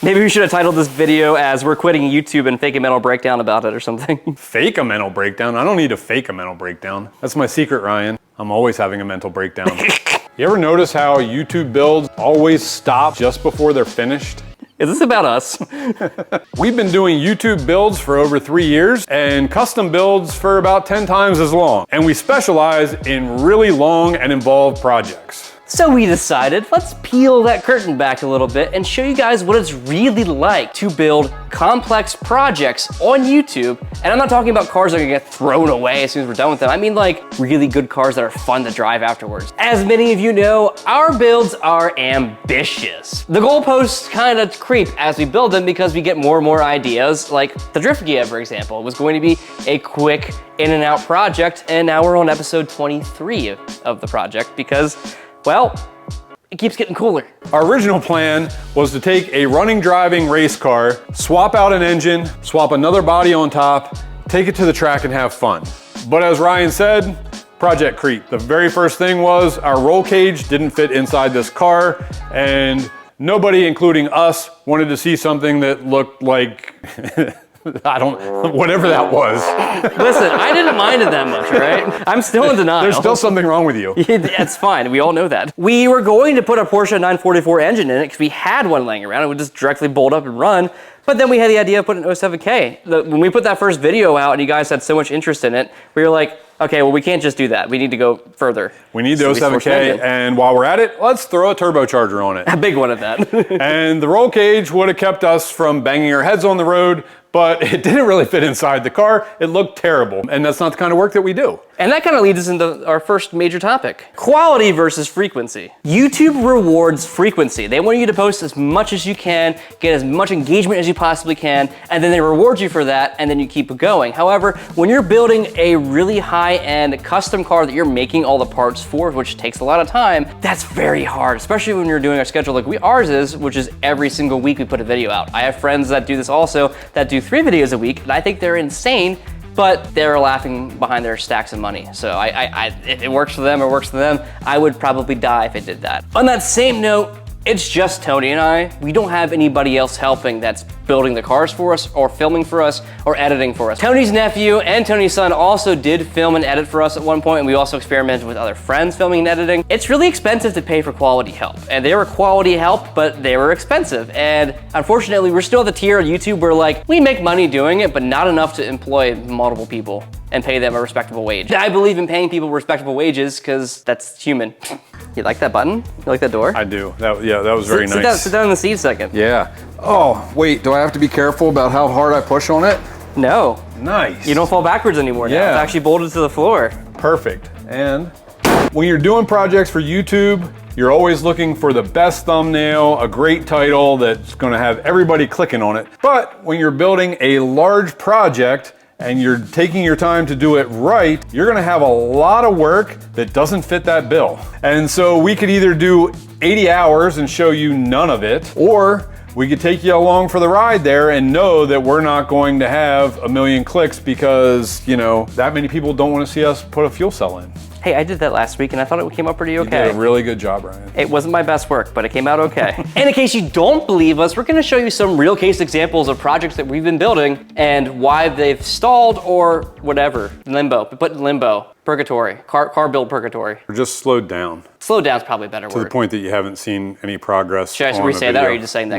Maybe we should have titled this video as "We're quitting YouTube and fake a mental breakdown about it" or something. Fake a mental breakdown? I don't need to fake a mental breakdown. That's my secret, Ryan. I'm always having a mental breakdown. You ever notice how YouTube builds always stop just before they're finished? Is this about us? We've been doing YouTube builds for over 3 years and custom builds for about 10 times as long. And we specialize in really long and involved projects. So we decided, let's peel that curtain back a little bit and show you guys what it's really like to build complex projects on YouTube. And I'm not talking about cars that are gonna get thrown away as soon as we're done with them. I mean like really good cars that are fun to drive afterwards. As many of you know, our builds are ambitious. The goalposts kind of creep as we build them because we get more and more ideas. Like the drift gear, for example, was going to be a quick in and out project. And now we're on episode 23 of the project because, well, it keeps getting cooler. Our original plan was to take a running driving race car, swap out an engine, swap another body on top, take it to the track and have fun. But as Ryan said, project creep. The very first thing was our roll cage didn't fit inside this car and nobody, including us, wanted to see something that looked like whatever that was. Listen, I didn't mind it that much, right? I'm still in denial. There's still something wrong with you. It's fine, we all know that. We were going to put a Porsche 944 engine in it because we had one laying around. It would just directly bolt up and run. But then we had the idea of putting an 07K. When we put that first video out and you guys had so much interest in it, we were like, okay, well, we can't just do that. We need to go further. We need the 07K, and while we're at it, let's throw a turbocharger on it. A big one at that. And the roll cage would have kept us from banging our heads on the road, but it didn't really fit inside the car. It looked terrible, and that's not the kind of work that we do. And that kind of leads us into our first major topic. Quality versus frequency. YouTube rewards frequency. They want you to post as much as you can, get as much engagement as you possibly can, and then they reward you for that, and then you keep going. However, when you're building a really high-end custom car that you're making all the parts for, which takes a lot of time, that's very hard, especially when you're doing a schedule like ours is, which is every single week we put a video out. I have friends that do this also, that do 3 videos a week, and I think they're insane, but they're laughing behind their stacks of money. So if it works for them, it works for them. I would probably die if it did that. On that same note, it's just Tony and I. We don't have anybody else helping that's building the cars for us or filming for us or editing for us. Tony's nephew and Tony's son also did film and edit for us at one point, and we also experimented with other friends filming and editing. It's really expensive to pay for quality help, and they were quality help, but they were expensive. And unfortunately, we're still at the tier of YouTube where like, we make money doing it, but not enough to employ multiple people and pay them a respectable wage. I believe in paying people respectable wages because that's human. You like that button? You like that door? I do. Yeah, that was very nice. Sit down in the seat a second. Yeah. Oh, wait, do I have to be careful about how hard I push on it? No. Nice. You don't fall backwards anymore now. Yeah. It's actually bolted to the floor. Perfect. And when you're doing projects for YouTube, you're always looking for the best thumbnail, a great title that's gonna have everybody clicking on it. But when you're building a large project, and you're taking your time to do it right, you're gonna have a lot of work that doesn't fit that bill. And so we could either do 80 hours and show you none of it, or we could take you along for the ride there and know that we're not going to have 1 million clicks because, you know, that many people don't wanna see us put a fuel cell in. Hey, I did that last week and I thought it came out pretty okay. You did a really good job, Ryan. It wasn't my best work, but it came out okay. And in case you don't believe us, we're gonna show you some real case examples of projects that we've been building and why they've stalled or whatever. Limbo, put in limbo. Purgatory, car build purgatory. We're just slowed down. Slowed down's probably a better word. To the point that you haven't seen any progress. Should I re-say that, or are you just saying that?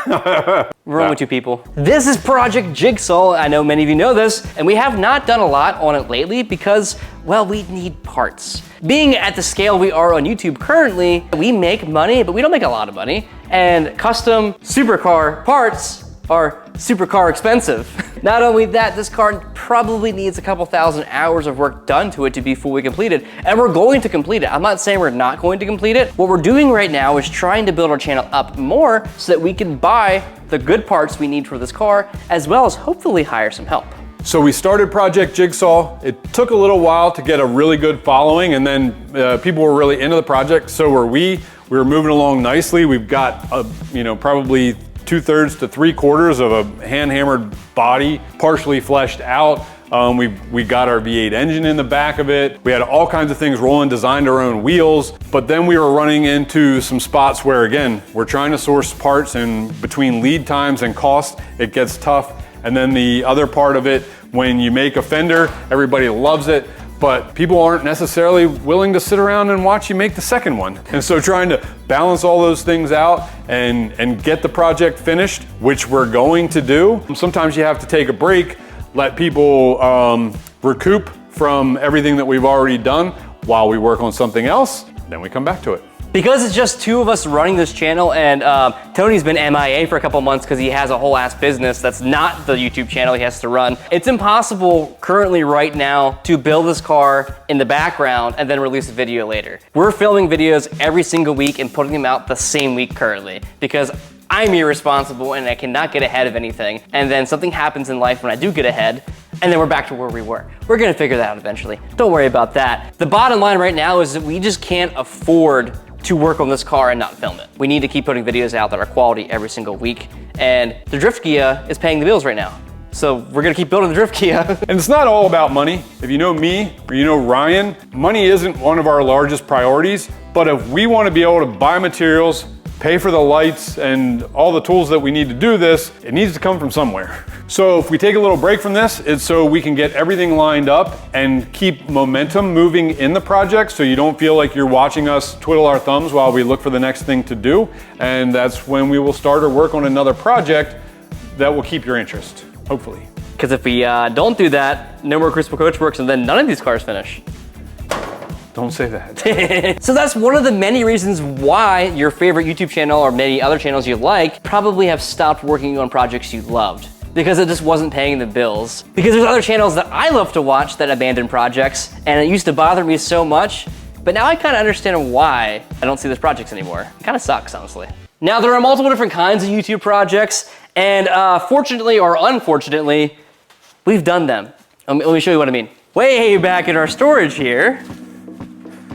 No. We're wrong with you people. This is Project Jigsaw. I know many of you know this, and we have not done a lot on it lately because, well, we need parts. Being at the scale we are on YouTube currently, we make money, but we don't make a lot of money. And custom supercar parts are supercar expensive. Not only that, this car probably needs a couple thousand hours of work done to it to be fully completed, and we're going to complete it. I'm not saying we're not going to complete it. What we're doing right now is trying to build our channel up more so that we can buy the good parts we need for this car, as well as hopefully hire some help. So we started Project Jigsaw. It took a little while to get a really good following, and then people were really into the project, so were we. We were moving along nicely. We've got, probably 2/3 to 3/4 of a hand-hammered body, partially fleshed out. We got our V8 engine in the back of it. We had all kinds of things rolling, designed our own wheels. But then we were running into some spots where, again, we're trying to source parts, and between lead times and cost, it gets tough. And then the other part of it, when you make a fender, everybody loves it, but people aren't necessarily willing to sit around and watch you make the second one. And so trying to balance all those things out and get the project finished, which we're going to do. Sometimes you have to take a break, let people recoup from everything that we've already done while we work on something else, then we come back to it. Because it's just two of us running this channel, and Tony's been MIA for a couple months because he has a whole ass business that's not the YouTube channel he has to run. It's impossible currently right now to build this car in the background and then release a video later. We're filming videos every single week and putting them out the same week currently because I'm irresponsible and I cannot get ahead of anything. And then something happens in life when I do get ahead, and then we're back to where we were. We're gonna figure that out eventually. Don't worry about that. The bottom line right now is that we just can't afford to work on this car and not film it. We need to keep putting videos out that are quality every single week, and the drift Kia is paying the bills right now. So we're gonna keep building the drift Kia. And it's not all about money. If you know me or you know Ryan, money isn't one of our largest priorities, but if we wanna be able to buy materials, pay for the lights and all the tools that we need to do this, it needs to come from somewhere. So if we take a little break from this, it's so we can get everything lined up and keep momentum moving in the project so you don't feel like you're watching us twiddle our thumbs while we look for the next thing to do. And that's when we will start or work on another project that will keep your interest, hopefully. Because if we don't do that, no more Crucible Coachworks, and then none of these cars finish. Don't say that. So that's one of the many reasons why your favorite YouTube channel or many other channels you like probably have stopped working on projects you loved because it just wasn't paying the bills. Because there's other channels that I love to watch that abandon projects, and it used to bother me so much, but now I kind of understand why I don't see those projects anymore. It kind of sucks, honestly. Now there are multiple different kinds of YouTube projects, and fortunately or unfortunately, we've done them. Let me show you what I mean. Way back in our storage here,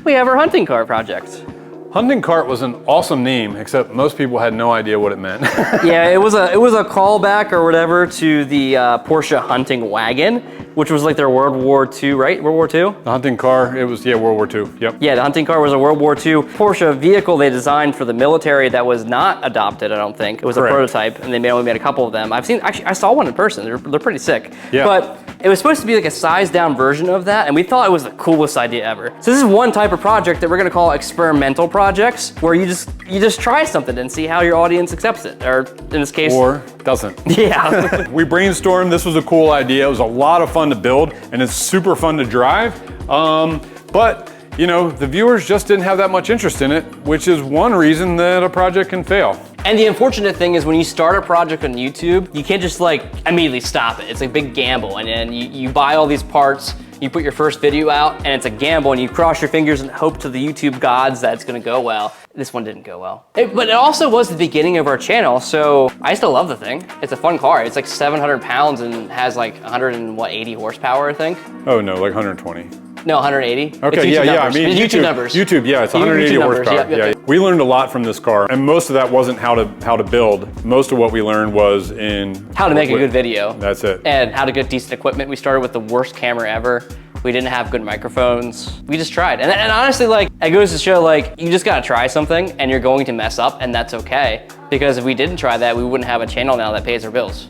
we have our hunting car project. Hunting cart was an awesome name, except most people had no idea what it meant. Yeah, it was a callback or whatever to the Porsche hunting wagon, which was like their World War II, right? World War II? The hunting car, it was, yeah, World War II, yep. Yeah, the hunting car was a World War II Porsche vehicle they designed for the military that was not adopted, I don't think. It was Correct. a prototype, and they only made a couple of them. Actually, I saw one in person. They're pretty sick. Yeah. But it was supposed to be like a sized down version of that, and we thought it was the coolest idea ever. So this is one type of project that we're gonna call experimental projects, where you just try something and see how your audience accepts it, or in this case, Or doesn't. yeah. We brainstormed, this was a cool idea. It was a lot of fun to build, and it's super fun to drive. But, you know, the viewers just didn't have that much interest in it, which is one reason that a project can fail. And the unfortunate thing is when you start a project on YouTube, you can't just like immediately stop it. It's a big gamble, and then you buy all these parts, you put your first video out, and it's a gamble, and you cross your fingers and hope to the YouTube gods that it's gonna go well. This one didn't go well. But it also was the beginning of our channel, so I still love the thing. It's a fun car. It's like 700 pounds and has like 180 horsepower, I think. Oh no, like 120. No, 180. Okay, It's yeah, I mean, It's YouTube numbers. YouTube, yeah, it's 180 YouTube numbers, horsepower. yeah. We learned a lot from this car, and most of that wasn't how to build. Most of what we learned was in How to make a good video. That's it. And how to get decent equipment. We started with the worst camera ever. We didn't have good microphones. We just tried. And honestly, like, it goes to show, like, you just gotta try something and you're going to mess up, and that's okay. Because if we didn't try that, we wouldn't have a channel now that pays our bills.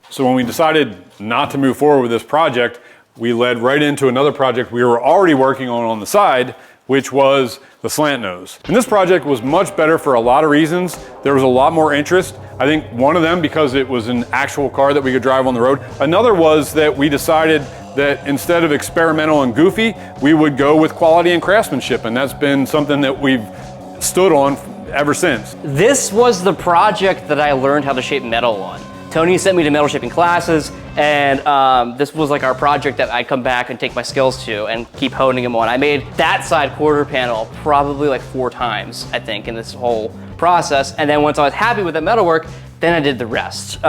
So when we decided not to move forward with this project, we led right into another project we were already working on the side, which was the slant nose. And this project was much better for a lot of reasons. There was a lot more interest. I think one of them because it was an actual car that we could drive on the road. Another was that we decided that instead of experimental and goofy, we would go with quality and craftsmanship. And that's been something that we've stood on ever since. This was the project that I learned how to shape metal on. Tony sent me to metal shaping classes, and this was like our project that I'd come back and take my skills to and keep honing them on. I made that side quarter panel probably like 4 times, I think, in this whole process. And then once I was happy with the metalwork, Then I did the rest.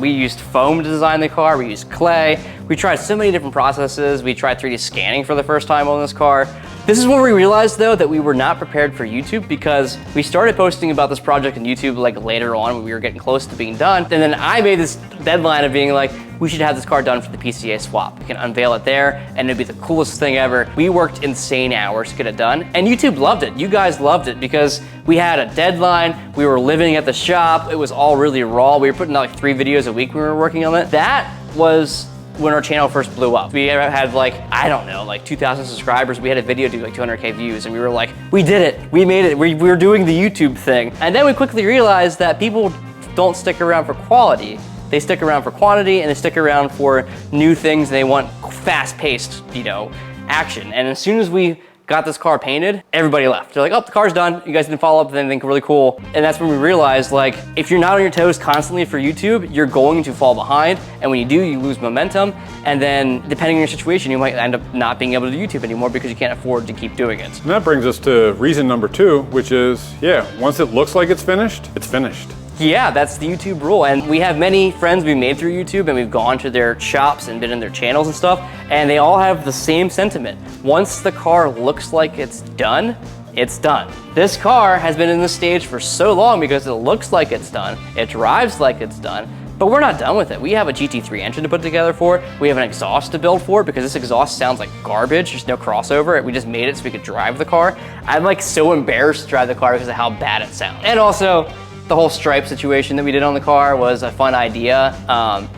We used foam to design the car, we used clay. We tried so many different processes. We tried 3D scanning for the first time on this car. This is when we realized though that we were not prepared for YouTube, because we started posting about this project on YouTube like later on when we were getting close to being done. And then I made this deadline of being like, we should have this car done for the PCA swap. We can unveil it there and it'd be the coolest thing ever. We worked insane hours to get it done and YouTube loved it. You guys loved it because we had a deadline. We were living at the shop. It was all really raw. We were putting out like 3 videos a week when we were working on it. That was when our channel first blew up. We had like, I don't know, like 2,000 subscribers. We had a video do like 200K views and we were like, we did it, we made it, we were doing the YouTube thing. And then we quickly realized that people don't stick around for quality. They stick around for quantity and they stick around for new things and they want fast-paced, you know, action. And as soon as we got this car painted, everybody left. They're like, oh, the car's done. You guys didn't follow up with anything really cool. And that's when we realized, like, if you're not on your toes constantly for YouTube, you're going to fall behind. And when you do, you lose momentum. And then depending on your situation, you might end up not being able to do YouTube anymore because you can't afford to keep doing it. And that brings us to reason number 2, which is, yeah, once it looks like it's finished, it's finished. Yeah, that's the YouTube rule. And we have many friends we made through YouTube and we've gone to their shops and been in their channels and stuff, and they all have the same sentiment. Once the car looks like it's done, it's done. This car has been in this stage for so long because it looks like it's done, it drives like it's done, but we're not done with it. We have a GT3 engine to put together for it. We have an exhaust to build for it because this exhaust sounds like garbage. There's no crossover. We just made it so we could drive the car. I'm like so embarrassed to drive the car because of how bad it sounds. And also, the whole stripe situation that we did on the car was a fun idea.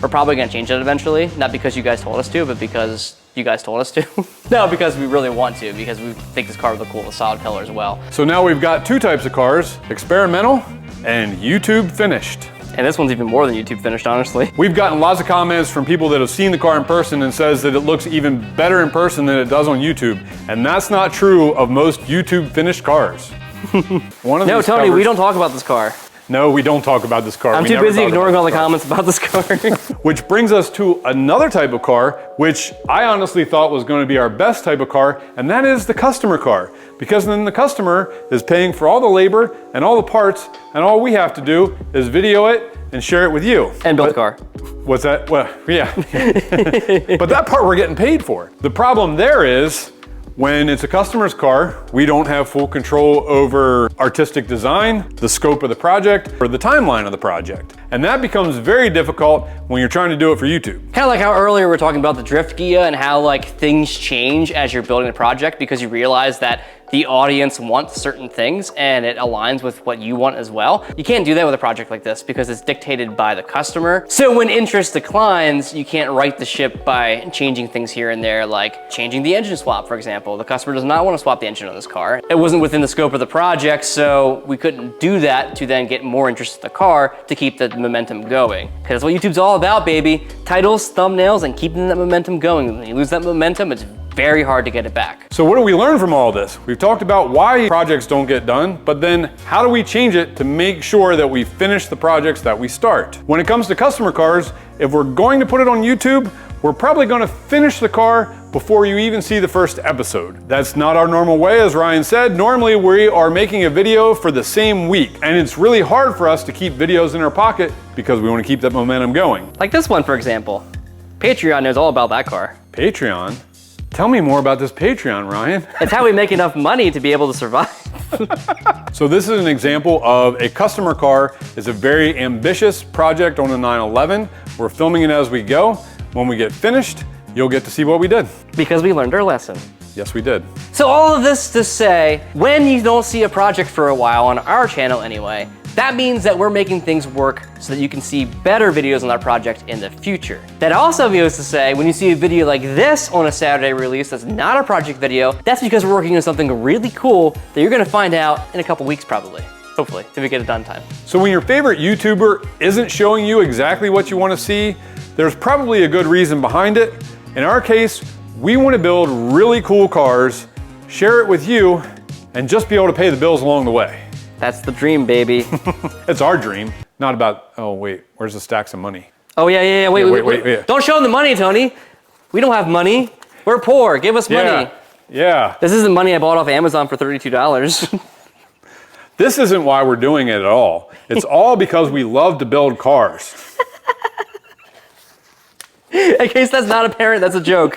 We're probably gonna change it eventually, not because you guys told us to, but because you guys told us to. No, because we really want to, because we think this car would look cool with solid color as well. So now we've got 2 types of cars, experimental and YouTube finished. And this one's even more than YouTube finished, honestly. We've gotten lots of comments from people that have seen the car in person and says that it looks even better in person than it does on YouTube. And that's not true of most YouTube finished cars. No, Tony, we don't talk about this car. No, we don't talk about this car. I'm too busy ignoring all the comments about this car. Which brings us to another type of car, which I honestly thought was going to be our best type of car, and that is the customer car. Because then the customer is paying for all the labor and all the parts, and all we have to do is video it and share it with you. And build the car. What's that? Well, yeah. But that part we're getting paid for. The problem there is, when it's a customer's car, we don't have full control over artistic design, the scope of the project, or the timeline of the project. And that becomes very difficult when you're trying to do it for YouTube. Kind of like how earlier we were talking about the drift gear and how like things change as you're building a project because you realize that the audience wants certain things and it aligns with what you want as well. You can't do that with a project like this because it's dictated by the customer. So when interest declines, you can't right the ship by changing things here and there, like changing the engine swap, for example. The customer does not want to swap the engine on this car. It wasn't within the scope of the project, so we couldn't do that to then get more interest in the car to keep the momentum going. Because that's what YouTube's all about, baby. Titles, thumbnails, and keeping that momentum going. When you lose that momentum, it's very hard to get it back. So what do we learn from all this? We've talked about why projects don't get done, but then how do we change it to make sure that we finish the projects that we start? When it comes to customer cars, if we're going to put it on YouTube, we're probably going to finish the car before you even see the first episode. That's not our normal way, as Ryan said. Normally we are making a video for the same week, and it's really hard for us to keep videos in our pocket because we want to keep that momentum going. Like this one, for example. Patreon knows all about that car. Patreon? Tell me more about this Patreon, Ryan. It's how we make enough money to be able to survive. So this is an example of a customer car. It's a very ambitious project on a 911. We're filming it as we go. When we get finished, you'll get to see what we did. Because we learned our lesson. Yes, we did. So all of this to say, when you don't see a project for a while, on our channel anyway, that means that we're making things work so that you can see better videos on our project in the future. That also goes to say, when you see a video like this on a Saturday release that's not a project video, that's because we're working on something really cool that you're gonna find out in a couple weeks probably. Hopefully, if we get it done in time. So when your favorite YouTuber isn't showing you exactly what you want to see, there's probably a good reason behind it. In our case, we want to build really cool cars, share it with you, and just be able to pay the bills along the way. That's the dream, baby. It's our dream, not about, oh wait, where's the stacks of money? Oh yeah, wait. Don't show them the money, Tony. We don't have money. We're poor, give us money. Yeah. This isn't money I bought off Amazon for $32. This isn't why we're doing it at all. It's all because we love to build cars. In case that's not apparent, that's a joke.